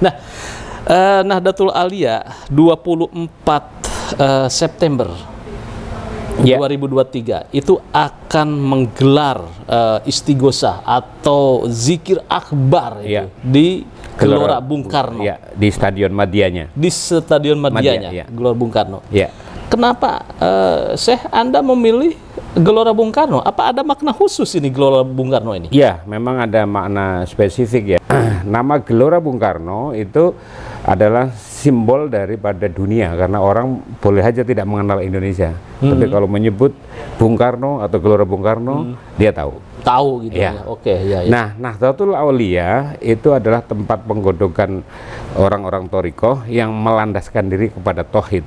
Nah, Nahdlatul Aulia 24 September 2023 itu akan menggelar istighosah atau zikir akbar di Gelora Bung Karno. Di Stadion Madianya. Di Stadion Madianya, Gelora Bung Karno. Kenapa Syekh Anda memilih Gelora Bung Karno? Apa ada makna khusus ini Gelora Bung Karno ini? Ya, memang ada makna spesifik ya. Nama Gelora Bung Karno itu adalah simbol daripada dunia, karena orang boleh aja tidak mengenal Indonesia, tapi kalau menyebut Bung Karno atau Gelora Bung Karno, dia tahu gitu ya. Oke, ya. Nah, Nahdlatul Aulia itu adalah tempat penggodokan orang-orang Thariqah yang melandaskan diri kepada tauhid.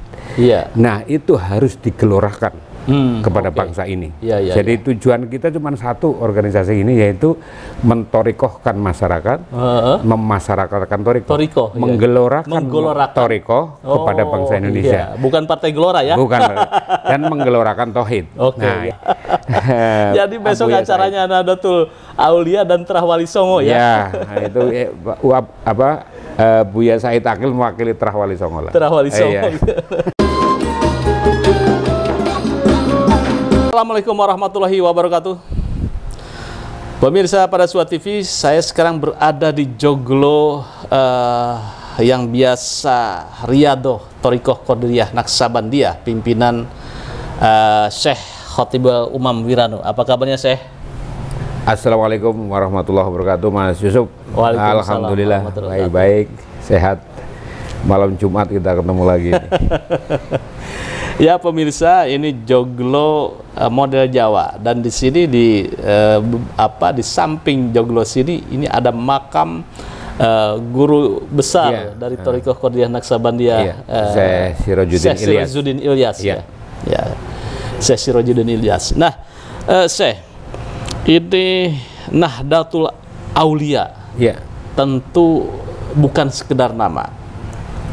Nah, itu harus digelorakan kepada bangsa ini. Jadi tujuan kita cuma satu organisasi ini, yaitu mentorikohkan masyarakat, memasyarakatkan Thariqah, menggelorakan Thariqah kepada bangsa Indonesia. Bukan partai gelora ya? Bukan, dan menggelorakan tauhid. Jadi besok acaranya Nahdlatul Aulia dan Terah Wali Songo ya? Itu Buya Said Akil mewakili Terah Wali Songo lah. Terah Wali Songo. Assalamualaikum warahmatullahi wabarakatuh. Pemirsa pada Suat TV, saya sekarang berada di Joglo yang biasa Riyadhah Thariqah Qadiriyah Naqsabandiyah, pimpinan Syekh Khotibul Umam Wirano. Apa kabarnya Syekh? Assalamualaikum warahmatullahi wabarakatuh, Mas Yusuf. Alhamdulillah baik-baik, sehat. Malam Jumat kita ketemu lagi. Ya pemirsa, ini Joglo model Jawa, dan di sini di samping Joglo sini ini ada makam guru besar dari Thariqah Qadiriyah Naqsabandiyah, Syekh Sirojuddin Ilyas. Syekh Sirojuddin Ilyas. Nah, Syekh, ini Nahdlatul Aulia tentu bukan sekedar nama.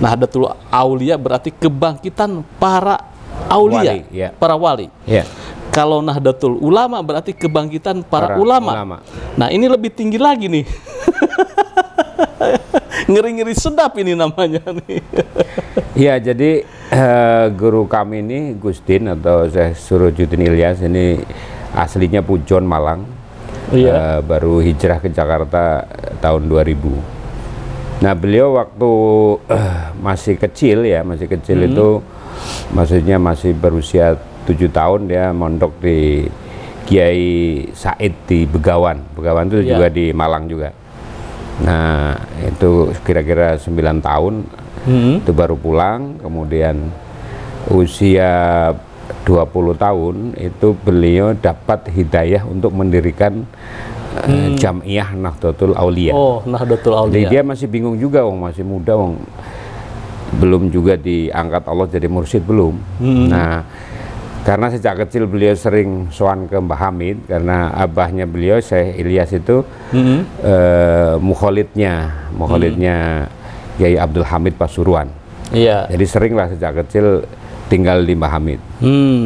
Nahdlatul Aulia berarti kebangkitan para aulia, para wali. Kalau Nahdlatul Ulama berarti kebangkitan para ulama. Nah, ini lebih tinggi lagi nih. Ngeri-ngeri sedap ini namanya nih. Ya, jadi guru kami ini Gustin atau Syekh Sirojuddin Ilyas ini aslinya Pujon, Malang. Baru hijrah ke Jakarta tahun 2000. Nah, beliau waktu masih kecil itu, maksudnya masih berusia 7 tahun, dia mondok di Kiai Said di Begawan. Begawan itu juga di Malang juga. Nah, itu kira-kira 9 tahun itu baru pulang. Kemudian usia 20 tahun itu beliau dapat hidayah untuk mendirikan Jamiah Nahdlatul Aulia. Nahdlatul Aulia. Jadi dia masih bingung juga, masih muda, belum juga diangkat Allah jadi mursyid, belum. Nah, karena sejak kecil beliau sering sowan ke Mbah Hamid, karena abahnya beliau Syekh Ilyas itu mukholidnya Kiai Abdul Hamid Pasuruan. Jadi seringlah sejak kecil tinggal di Mbah Hamid.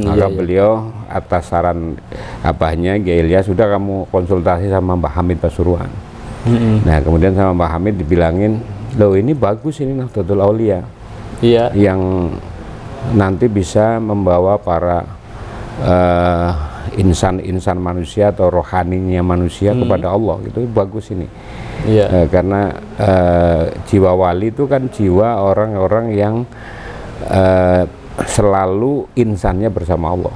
Maka beliau atas saran abahnya Kiai Ilyas, sudah kamu konsultasi sama Mbah Hamid Pasuruan. Nah, kemudian sama Mbah Hamid dibilangin, loh ini bagus ini Nahdlatul Aulia, yang nanti bisa membawa para insan-insan manusia atau rohaninya manusia kepada Allah, gitu. Bagus ini. Karena jiwa wali itu kan jiwa orang-orang yang selalu insannya bersama Allah.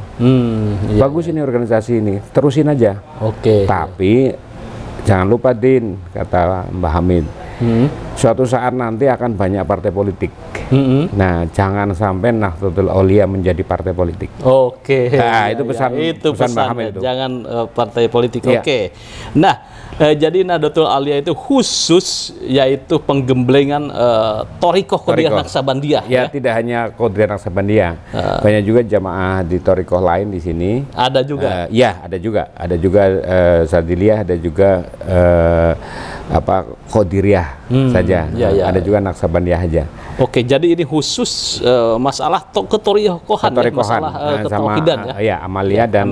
Bagus ini organisasi ini, terusin aja. Tapi jangan lupa Din, kata Mbah Hamid, suatu saat nanti akan banyak partai politik. Nah, jangan sampai Nahdlatul Aulia menjadi partai politik. Nah, itu pesan Mbah Hamid itu. Jangan partai politik. Nah, jadi Nahdlatul Aulia itu khusus yaitu penggemblengan Thariqah Qadiriyah Naqsabandiyah. Tidak hanya Qadiriyah Naqsabandiyah, banyak juga jamaah di Thariqah lain di sini. Ada juga. Ada juga Sadiliyah, ada juga Qadiriyah saja. Ada juga Naqsabandiyah aja. Jadi ini khusus masalah ketorikohan, masalah ketauhidan Amalia dan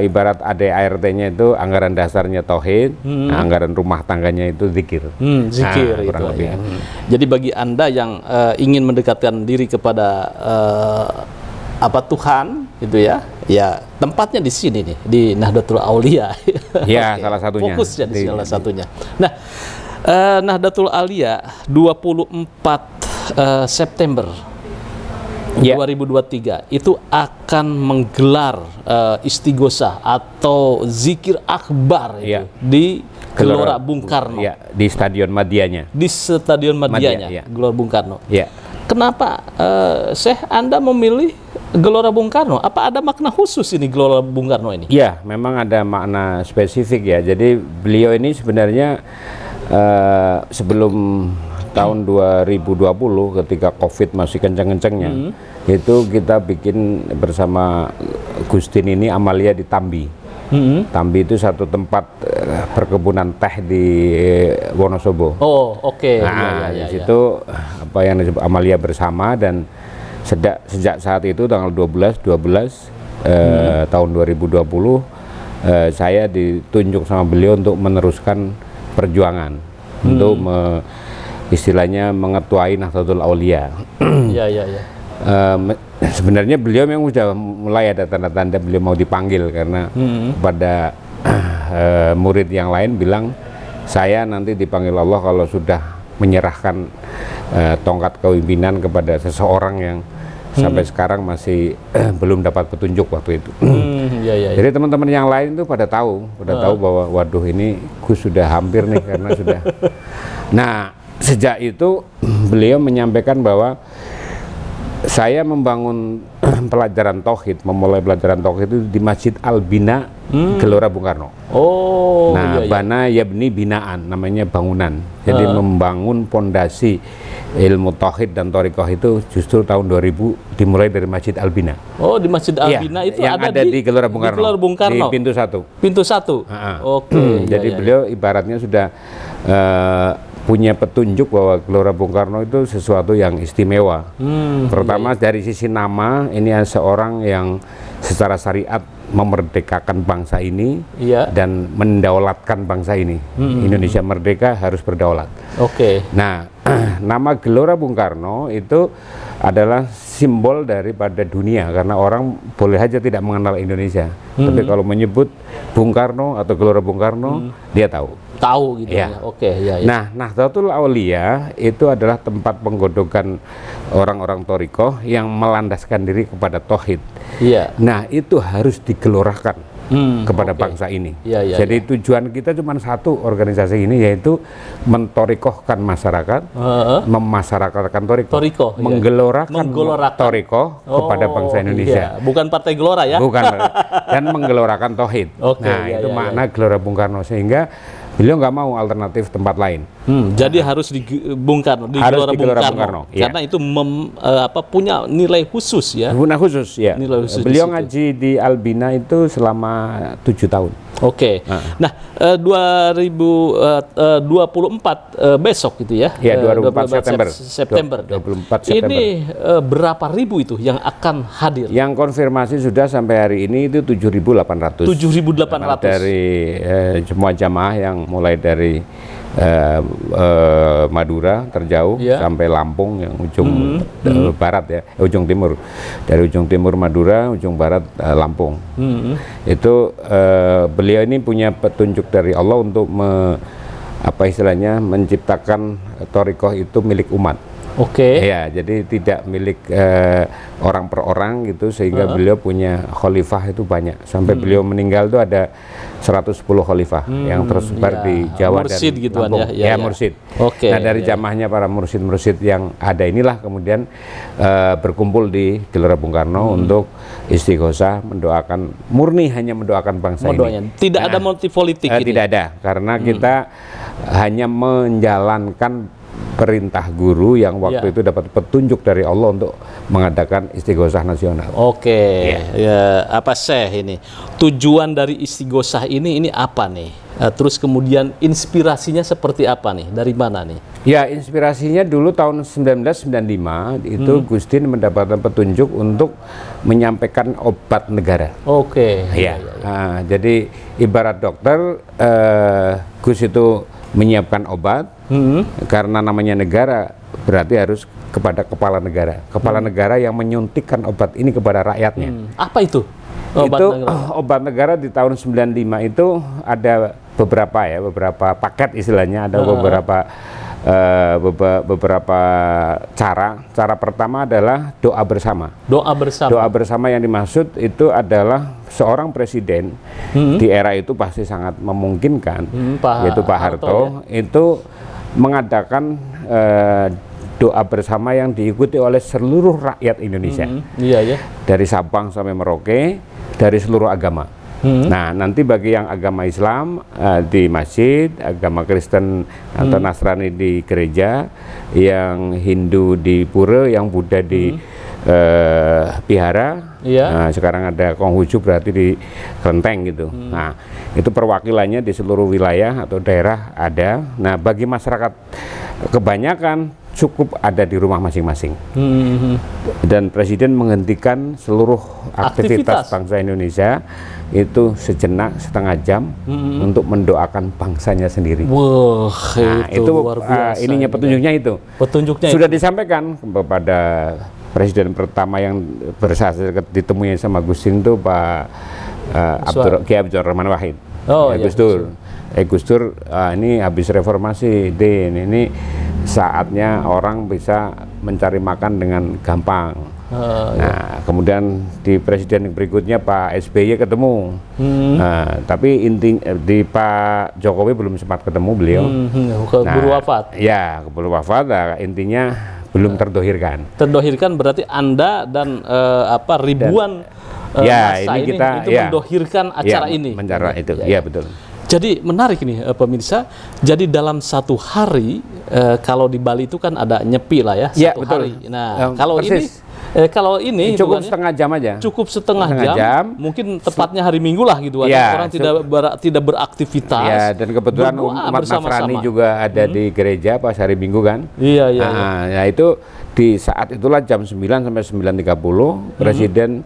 ibarat ADART-nya itu anggaran dasarnya tauhid, anggaran rumah tangganya itu zikir. Zikir itu ya. Jadi bagi Anda yang ingin mendekatkan diri kepada Tuhan gitu ya, ya tempatnya di sini nih, di Nahdlatul Aulia. Ya, salah satunya. Fokusnya di salah satunya. Nah, Nahdlatul Aulia 24 September 2023 itu akan menggelar istighosah atau zikir akbar itu di Gelora Bung Karno. Ya, di Stadion Madianya. Di Stadion Madianya, Gelora Bung Karno. Ya. Kenapa Syekh Anda memilih Gelora Bung Karno? Apa ada makna khusus ini Gelora Bung Karno ini? Ya, memang ada makna spesifik ya. Jadi beliau ini sebenarnya sebelum tahun 2020 ketika COVID masih kenceng-kencengnya, itu kita bikin bersama Gustin ini Amalia di Tambi. Tambi itu satu tempat perkebunan teh di Wonosobo. Oh, oke. Nah, di situ apa yang disebut Amalia bersama, dan sejak saat itu tanggal 12 tahun 2020 saya ditunjuk sama beliau untuk meneruskan perjuangan untuk istilahnya mengetuai Nahdlatul Aulia. Iya. Sebenarnya beliau memang sudah mulai ada tanda-tanda beliau mau dipanggil, karena pada murid yang lain bilang, saya nanti dipanggil Allah kalau sudah menyerahkan tongkat kepemimpinan kepada seseorang yang sampai sekarang masih belum dapat petunjuk waktu itu. Jadi teman-teman yang lain itu pada tahu bahwa waduh ini Gus sudah hampir nih, karena sudah. Nah, sejak itu beliau menyampaikan bahwa saya membangun pelajaran tauhid, memulai pelajaran tauhid itu di Masjid Al-Bina, Gelora Bung Karno. Oh, nah, Bana Yabni binaan, namanya bangunan. Jadi membangun pondasi ilmu tauhid dan thariqah itu justru tahun 2000 dimulai dari Masjid Al-Bina. Oh, di Masjid Al-Bina itu yang ada di Gelora Bung Karno. Di Gelora Bung Karno. Di pintu 1. Pintu 1. Oke. Jadi beliau ibaratnya sudah punya petunjuk bahwa Gelora Bung Karno itu sesuatu yang istimewa. Pertama dari sisi nama, ini ada seorang yang secara syariat memerdekakan bangsa ini dan mendaulatkan bangsa ini. Indonesia merdeka harus berdaulat. Oke. Nah, nama Gelora Bung Karno itu adalah simbol daripada dunia, karena orang boleh saja tidak mengenal Indonesia, tapi kalau menyebut Bung Karno atau Gelora Bung Karno, dia tahu gitu ya. Oke, ya. Nah, Nahdlatul Aulia itu adalah tempat penggodokan orang-orang thariqah yang melandaskan diri kepada tauhid. Nah, itu harus digelorakan kepada bangsa ini. Jadi tujuan kita cuma satu organisasi ini, yaitu mentorikohkan masyarakat, memasyarakatkan thariqah, menggelorakan thariqah kepada bangsa Indonesia. Bukan partai Gelora ya? Bukan. Dan menggelorakan tauhid. Itu makna Gelora Bung Karno, sehingga beliau nggak mau alternatif tempat lain. Jadi harus di Bung Karno, di Gelora Bung Karno. Karena itu punya nilai khusus ya. Nilai khusus ya. Nilai khusus beliau ngaji di Al-Bina itu selama 7 tahun. Oke. Nah, 2024 besok gitu ya. Ya, 24 September. 24 September. Ini berapa ribu itu yang akan hadir? Yang konfirmasi sudah sampai hari ini itu 7.800. 7.800. Dari semua jamaah yang mulai dari Madura terjauh sampai Lampung yang ujung barat ya, ujung timur. Dari ujung timur Madura, ujung barat Lampung. Itu beliau ini punya petunjuk dari Allah untuk menciptakan thariqah itu milik umat. Ya, jadi tidak milik orang per orang gitu, sehingga beliau punya khalifah itu banyak. Sampai beliau meninggal itu ada 110 khalifah yang tersebar di Jawa mursid dan gitu Lampung. Mursid. Nah, dari jamaahnya para mursid-mursid yang ada inilah kemudian berkumpul di Gelora Bung Karno untuk istighosah, mendoakan, murni hanya mendoakan bangsa ini. Tidak ada motif politik ini? Tidak ada, karena kita hanya menjalankan perintah guru yang waktu Ya. itu dapat petunjuk dari Allah untuk mengadakan istighosah nasional. Oke, ya apa Syekh ini? Tujuan dari istighosah ini apa nih? Terus kemudian inspirasinya seperti apa nih? Dari mana nih? Ya, inspirasinya dulu tahun 1995 itu Gustin mendapatkan petunjuk untuk menyampaikan obat negara. Oke. Ya, nah, jadi ibarat dokter, Gus itu menyiapkan obat karena namanya negara berarti harus kepada kepala negara. Kepala negara yang menyuntikkan obat ini kepada rakyatnya. Apa itu? Obat negara di tahun 95 itu ada beberapa paket istilahnya, ada beberapa cara. Cara pertama adalah doa bersama. Doa bersama. Doa bersama yang dimaksud itu adalah seorang presiden di era itu pasti sangat memungkinkan, yaitu Pak Harto, itu mengadakan doa bersama yang diikuti oleh seluruh rakyat Indonesia. Iya, ya. Dari Sabang sampai Merauke, dari seluruh agama. Nah, nanti bagi yang agama Islam di masjid, agama Kristen atau Nasrani di gereja, yang Hindu di pura, yang Buddha di Pihara. Nah, sekarang ada Konghucu berarti di kelenteng gitu. Nah, itu perwakilannya di seluruh wilayah atau daerah ada. Nah, bagi masyarakat kebanyakan cukup ada di rumah masing-masing. Dan Presiden menghentikan seluruh aktivitas bangsa Indonesia itu sejenak, setengah jam untuk mendoakan bangsanya sendiri. Wah, nah, itu luar biasa, ininya petunjuknya itu. Petunjuknya sudah itu disampaikan kepada Presiden pertama yang berhasil ditemui sama Gustin itu Pak Kiai Abdurrahman Wahid. Gus Dur. Gus Dur, ini habis reformasi, ini saatnya orang bisa mencari makan dengan gampang. Nah, kemudian di presiden berikutnya Pak SBY ketemu, tapi di Pak Jokowi belum sempat ketemu beliau. Keburu wafat. Ya, keburu wafat. Nah, intinya belum terdohirkan. Terdohirkan berarti Anda dan ribuan massa ini itu mendohirkan acara ini. Mencara itu, ya betul. Jadi menarik nih pemirsa. Jadi dalam satu hari kalau di Bali itu kan ada nyepi lah ya, satu hari. Nah, kalau ini cukup setengah jam aja. Cukup setengah jam. Mungkin tepatnya hari Minggu lah gitu. Orang tidak beraktivitas. Ya, dan kebetulan umat Nasrani juga ada di gereja pas hari Minggu kan. Iya. Nah, itu di saat itulah jam 9 sampai 9.30 Presiden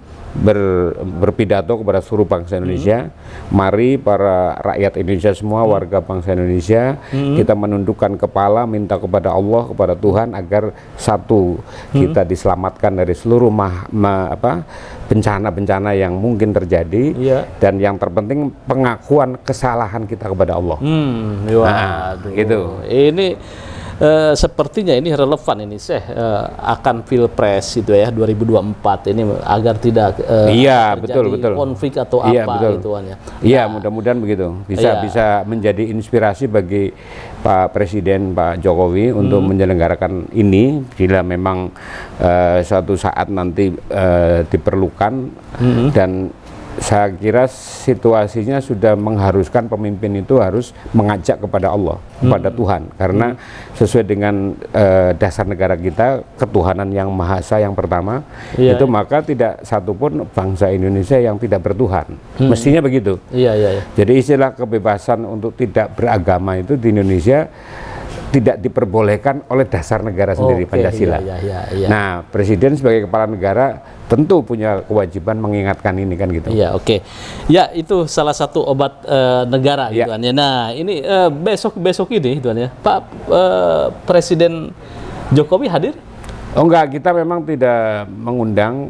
berpidato kepada seluruh bangsa Indonesia. Mari para rakyat Indonesia semua, warga bangsa Indonesia, kita menundukkan kepala, minta kepada Allah, kepada Tuhan agar satu, kita diselamatkan dari seluruh bencana-bencana yang mungkin terjadi, dan yang terpenting pengakuan kesalahan kita kepada Allah. Gitu. Ini sepertinya ini relevan ini akan Pilpres itu ya 2024 ini agar tidak terjadi konflik atau apa gitu kan ya. Iya, mudah-mudahan begitu. Bisa menjadi inspirasi bagi Pak Presiden Pak Jokowi untuk menyelenggarakan ini bila memang suatu saat nanti diperlukan. Dan saya kira situasinya sudah mengharuskan pemimpin itu harus mengajak kepada Allah, kepada Tuhan, karena sesuai dengan dasar negara kita, ketuhanan yang Maha Esa yang pertama, itu maka tidak satupun bangsa Indonesia yang tidak bertuhan, mestinya begitu. Jadi istilah kebebasan untuk tidak beragama itu di Indonesia tidak diperbolehkan oleh dasar negara sendiri, Pancasila. Nah, Presiden sebagai kepala negara tentu punya kewajiban mengingatkan ini kan gitu. Ya, itu salah satu obat negara gitu kan ya. Nah, ini besok ini gitu kan ya. Pak Presiden Jokowi hadir? Oh enggak, kita memang tidak mengundang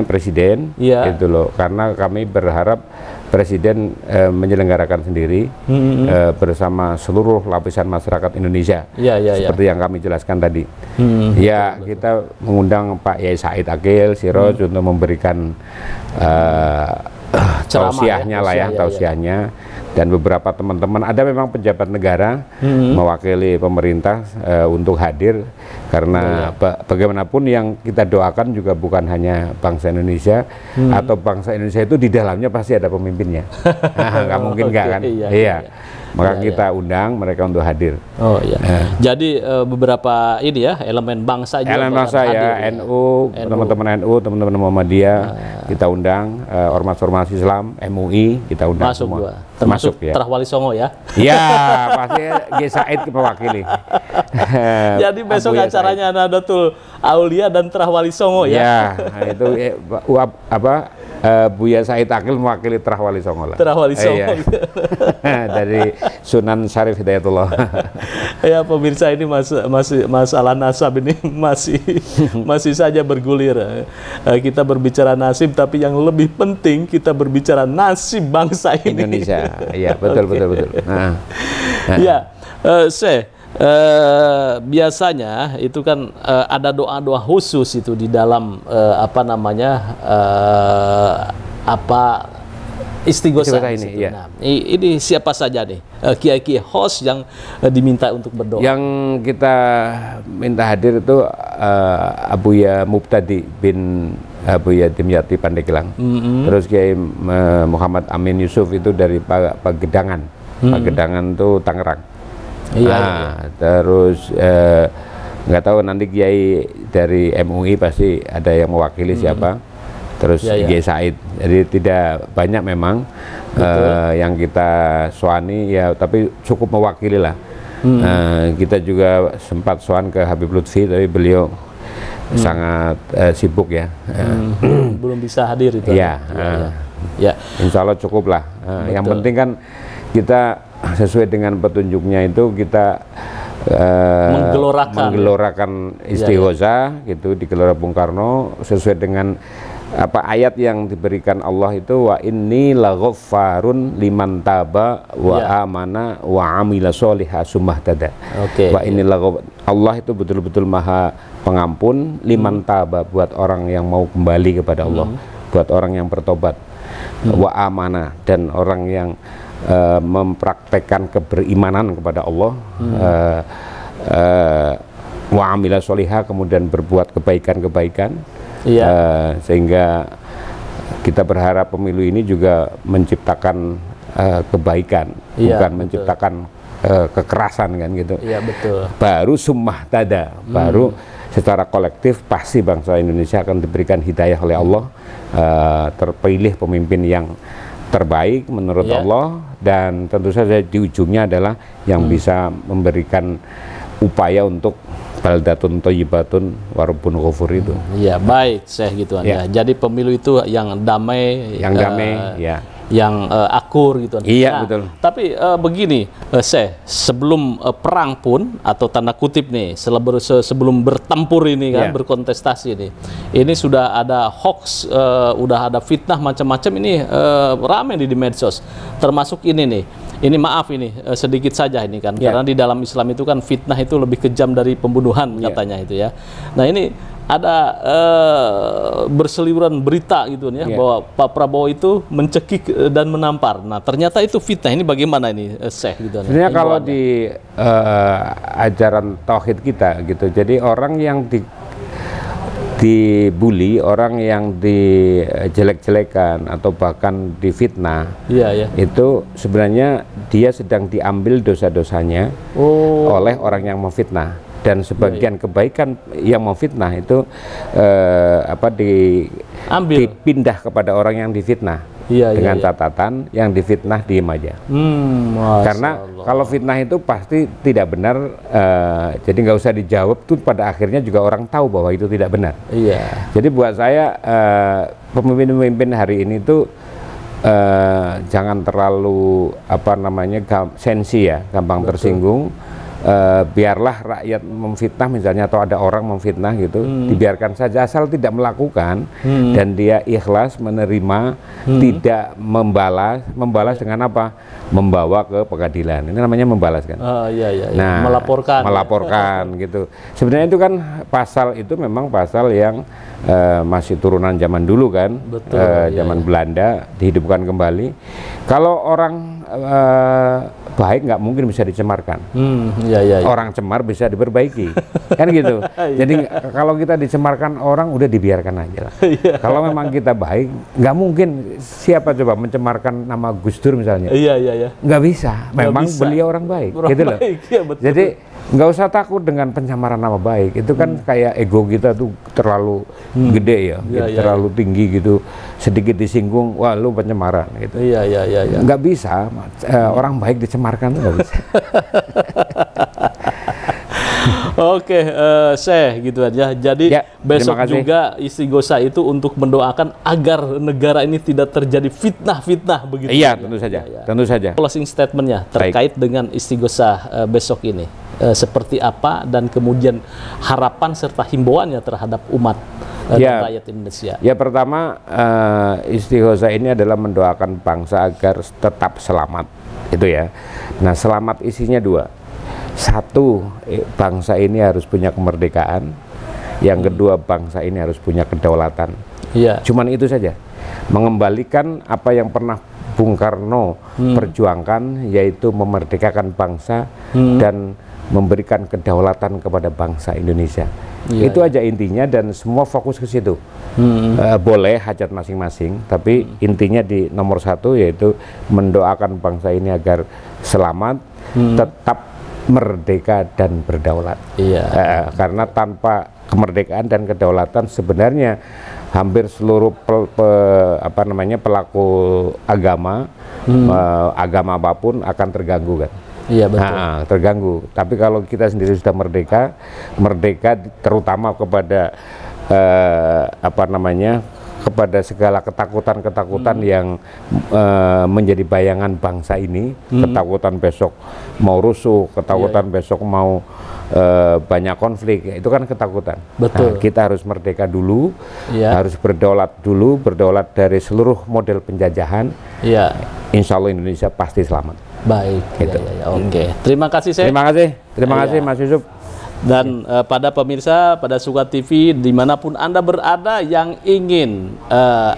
Presiden gitu loh, karena kami berharap Presiden menyelenggarakan sendiri bersama seluruh lapisan masyarakat Indonesia, seperti yang kami jelaskan tadi. Kita mengundang Pak Yai Said Akil Siroj untuk memberikan tausiahnya tausiahnya. dan beberapa teman-teman, ada memang pejabat negara mewakili pemerintah untuk hadir, karena bagaimanapun yang kita doakan juga bukan hanya bangsa Indonesia, atau bangsa Indonesia itu di dalamnya pasti ada pemimpinnya. Nggak mungkin nggak kan? Iya. Maka kita undang mereka untuk hadir. Oh iya. Jadi beberapa ini ya, elemen bangsa juga. Elemen bangsa ya, NU, teman-teman NU, teman-teman Muhammadiyah, kita undang, ormas-ormas Islam, MUI, kita undang masuk semua. Juga. Termasuk ya. Terah Wali Songo ya. Iya, pasti G. Said mewakili. Jadi besok acaranya Nahdlatul Aulia dan Terah Wali Songo ya. Ya, itu Buya Said Akil mewakili Terah Wali Songo lah. Terah Wali Songo. Dari Sunan Syarif Hidayatullah. Ya pemirsa, ini masalah nasab ini masih saja bergulir. Kita berbicara nasib, tapi yang lebih penting kita berbicara nasib bangsa ini. Indonesia. Iya, betul. Ya, biasanya itu kan ada doa-doa khusus itu di dalam istighosah ini. Ya. Nah, ini siapa saja nih kiai-kiai host yang diminta untuk berdoa? Yang kita minta hadir itu Abuya Mubtadi bin Abuya Dimyati Pandeglang. Terus Kiai Muhammad Amin Yusuf itu dari Pagedangan. Pagedangan itu Tangerang. Terus nggak tahu nanti Kiai dari MUI pasti ada yang mewakili siapa. Terus G. Said. Jadi tidak banyak memang yang kita soani ya, tapi cukup mewakili lah. Kita juga sempat soan ke Habib Lutfi, tapi beliau sangat sibuk ya. Belum bisa hadir itu. Ya. Insya Allah cukup lah. Yang penting kan kita sesuai dengan petunjuknya itu kita menggelorakan istighosah gitu di Gelora Bung Karno sesuai dengan ayat yang diberikan Allah itu, wa inni laghaffarun liman taba wa amana wa amila sholiha sumahtada. Wa inni Allah itu betul-betul maha pengampun liman taba, buat orang yang mau kembali kepada Allah, buat orang yang bertobat, wa amana, dan orang yang mempraktekkan keberimanan kepada Allah, wa amila sholiha, kemudian berbuat kebaikan-kebaikan. Sehingga kita berharap pemilu ini juga menciptakan kebaikan, bukan menciptakan kekerasan kan gitu. Baru summah tada, baru secara kolektif pasti bangsa Indonesia akan diberikan hidayah oleh Allah, terpilih pemimpin yang terbaik menurut Allah, dan tentu saja di ujungnya adalah yang bisa memberikan upaya untuk baldatun thayyibatun warabbun ghafur itu. Iya, baik, gituan ya. Jadi pemilu itu yang damai, yang akur gitu. Iya, betul. Tapi begini, sebelum perang pun, atau tanda kutip nih, sebelum bertempur ini kan, berkontestasi ini sudah ada hoax, udah ada fitnah macam-macam ini ramai di medsos. Termasuk ini nih. Ini maaf ini sedikit saja ini kan, karena di dalam Islam itu kan fitnah itu lebih kejam dari pembunuhan katanya itu ya. Nah ini ada berseliweran berita gitu ya, bahwa Pak Prabowo itu mencekik dan menampar. Nah ternyata itu fitnah. Ini bagaimana ini gitu? Sebenarnya kalau di ajaran tauhid kita gitu, jadi orang yang dibully, orang yang dijelek-jelekan atau bahkan difitnah, itu sebenarnya dia sedang diambil dosa-dosanya oleh orang yang memfitnah, dan sebagian kebaikan yang memfitnah itu dipindah kepada orang yang difitnah. Dengan catatan yang difitnah diem aja. Karena kalau fitnah itu pasti tidak benar, jadi nggak usah dijawab tuh, pada akhirnya juga orang tahu bahwa itu tidak benar. Jadi buat saya pemimpin-pemimpin hari ini tuh jangan terlalu sensi ya, gampang tersinggung. Biarlah rakyat memfitnah misalnya, atau ada orang memfitnah gitu, dibiarkan saja asal tidak melakukan, dan dia ikhlas menerima, tidak membalas dengan apa? Membawa ke pengadilan. Ini namanya membalas kan. Nah, melaporkan gitu. Sebenarnya itu kan pasal itu memang pasal yang masih turunan zaman dulu kan, zaman Belanda, dihidupkan kembali. Kalau orang baik nggak mungkin bisa dicemarkan. Iya. Orang cemar bisa diperbaiki, kan gitu. Jadi kalau kita dicemarkan orang udah dibiarkan aja lah. Kalau memang kita baik, nggak mungkin siapa coba mencemarkan nama Gus Dur misalnya. Iya. Nggak bisa. Memang beliau orang baik, gitu loh. Ya, betul. Jadi nggak usah takut dengan pencemaran nama baik. Itu kan kayak ego kita tuh terlalu gede ya, terlalu tinggi gitu. Sedikit disinggung, wah lu pencemaran gitu. Iya. Nggak bisa, orang baik dicemarkan tuh nggak bisa. Oke, Syekh gitu aja. Jadi besok juga istighosa itu untuk mendoakan agar negara ini tidak terjadi fitnah-fitnah begitu. Iya, tentu saja. Tentu saja. Closing statementnya terkait dengan istighosa besok ini seperti apa dan kemudian harapan serta himbauannya terhadap umat dan rakyat Indonesia. Ya, pertama istighosa ini adalah mendoakan bangsa agar tetap selamat, itu ya. Nah, selamat isinya dua. Satu, bangsa ini harus punya kemerdekaan. Yang kedua, bangsa ini harus punya kedaulatan. Cuman itu saja. Mengembalikan apa yang pernah Bung Karno perjuangkan, yaitu memerdekakan bangsa dan memberikan kedaulatan kepada bangsa Indonesia. Itu aja intinya, dan semua fokus ke situ. Boleh hajat masing-masing, tapi intinya di nomor satu yaitu mendoakan bangsa ini agar selamat, tetap merdeka dan berdaulat. Karena tanpa kemerdekaan dan kedaulatan sebenarnya hampir seluruh pelaku agama, agama apapun akan terganggu kan. Iya, betul. Terganggu. Tapi kalau kita sendiri sudah merdeka terutama kepada kepada segala ketakutan-ketakutan yang menjadi bayangan bangsa ini, ketakutan besok mau rusuh, ketakutan besok mau banyak konflik, itu kan ketakutan. Betul. Kita harus merdeka dulu, harus berdaulat dulu, berdaulat dari seluruh model penjajahan. Insya Allah Indonesia pasti selamat. Baik, gitu. Oke. Terima kasih, Syekh. Terima kasih Mas Yusuf. Dan pada pemirsa, pada Suka TV, dimanapun Anda berada yang ingin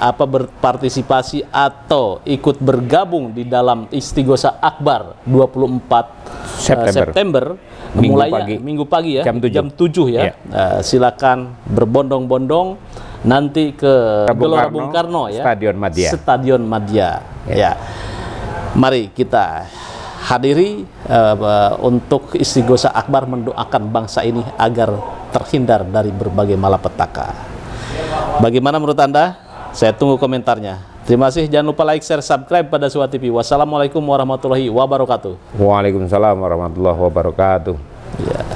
berpartisipasi atau ikut bergabung di dalam Istighosa Akbar 24 September, mulainya Minggu pagi ya, jam 7 ya. Silakan berbondong-bondong nanti ke Gelora Bung Karno ya, Stadion Madia. Mari kita hadiri untuk Istighosa Akbar, mendoakan bangsa ini agar terhindar dari berbagai malapetaka. Bagaimana menurut Anda? Saya tunggu komentarnya. Terima kasih. Jangan lupa like, share, subscribe pada Suka TV. Wassalamualaikum warahmatullahi wabarakatuh. Waalaikumsalam warahmatullahi wabarakatuh.